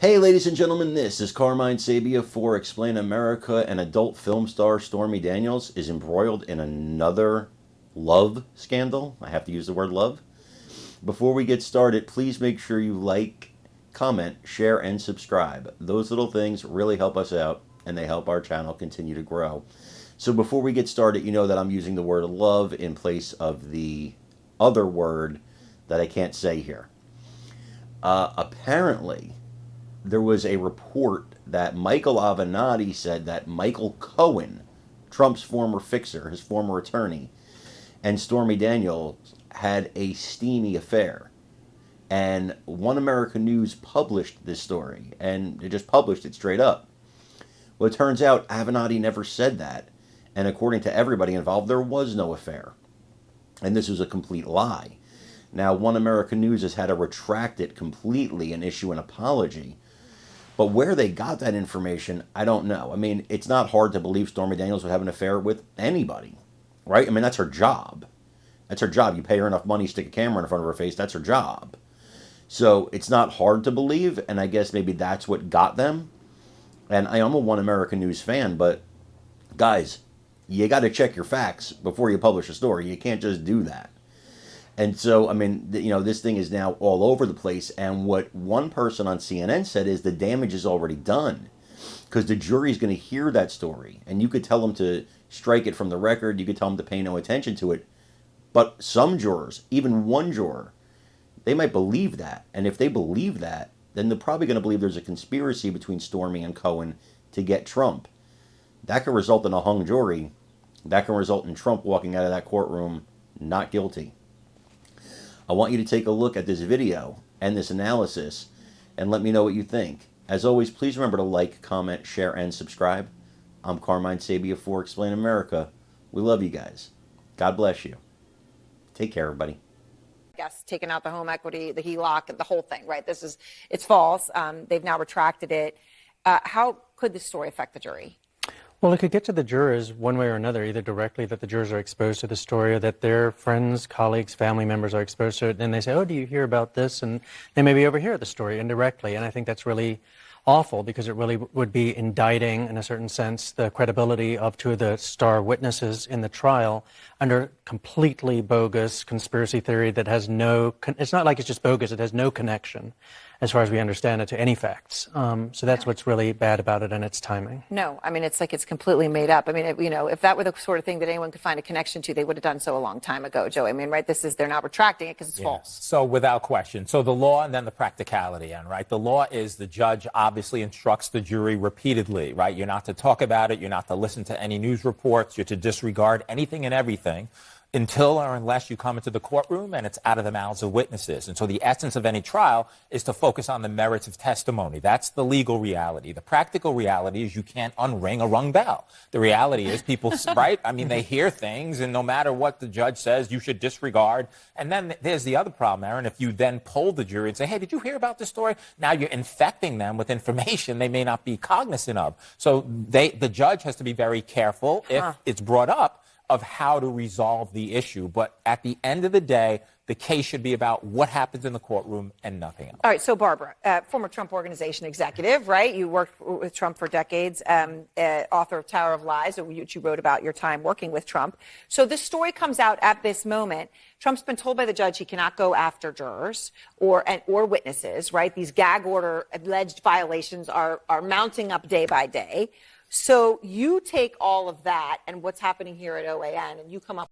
Hey, ladies and gentlemen, this is Carmine Sabia for Explain America. An adult film star, Stormy Daniels, is embroiled in another love scandal. I have to use the word love. Before we get started, please make sure you like, comment, share, and subscribe. Those little things really help us out and they help our channel continue to grow. So before we get started, you know that I'm using the word love in place of the other word that I can't say here. Apparently, there was a report that Michael Avenatti said that Michael Cohen, Trump's former fixer, his former attorney, and Stormy Daniels had a steamy affair. And One American News published this story, and it just published it straight up. Well, it turns out Avenatti never said that, and according to everybody involved, there was no affair. And this was a complete lie. Now, One American News has had to retract it completely and issue an apology. But where they got that information, I don't know. I mean, it's not hard to believe Stormy Daniels would have an affair with anybody, right? I mean, that's her job. That's her job. You pay her enough money, stick a camera in front of her face, that's her job. So it's not hard to believe, and I guess maybe that's what got them. And I am a One American News fan, but guys, you got to check your facts before you publish a story. You can't just do that. And so, I mean, this thing is now all over the place. And what one person on CNN said is the damage is already done because the jury's going to hear that story. And you could tell them to strike it from the record. You could tell them to pay no attention to it. But some jurors, even one juror, they might believe that. And if they believe that, then they're probably going to believe there's a conspiracy between Stormy and Cohen to get Trump. That could result in a hung jury. That can result in Trump walking out of that courtroom not guilty. I want you to take a look at this video and this analysis and let me know what you think. As always, please remember to like, comment, share, and subscribe. I'm Carmine Sabia for Explain America. We love you guys. God bless you. Take care, everybody. Yes, taking out the home equity, the HELOC, the whole thing, right? It's false. They've now retracted it. How could this story affect the jury? Well, it could get to the jurors one way or another, either directly that the jurors are exposed to the story or that their friends, colleagues, family members are exposed to it. And they say, oh, do you hear about this? And they maybe overhear the story indirectly. And I think that's really awful because it really would be indicting, in a certain sense, the credibility of two of the star witnesses in the trial under completely bogus conspiracy theory that has it's not like it's just bogus, it has no connection, as far as we understand it, to any facts. So that's what's really bad about it and its timing. No, I mean, it's like it's completely made up. I mean, if that were the sort of thing that anyone could find a connection to, they would have done so a long time ago, Joe. I mean, right, they're not retracting it because it's false. So without question. So the law and then the practicality, right? The law is the judge obviously instructs the jury repeatedly, right? You're not to talk about it. You're not to listen to any news reports. You're to disregard anything and everything until or unless you come into the courtroom and it's out of the mouths of witnesses. And so the essence of any trial is to focus on the merits of testimony. That's the legal reality. The practical reality is you can't unring a rung bell. The reality is people, right? I mean, they hear things, and no matter what the judge says, you should disregard. And then there's the other problem, Aaron. If you then poll the jury and say, hey, did you hear about this story? Now you're infecting them with information they may not be cognizant of. So the judge has to be very careful if it's brought up of how to resolve the issue. But at the end of the day, the case should be about what happens in the courtroom and nothing else. All right, so Barbara, former Trump Organization executive, right? You worked with Trump for decades, author of Tower of Lies, which you wrote about your time working with Trump. So this story comes out at this moment. Trump's been told by the judge he cannot go after jurors or witnesses, right? These gag order alleged violations are mounting up day by day. So you take all of that and what's happening here at OAN and you come up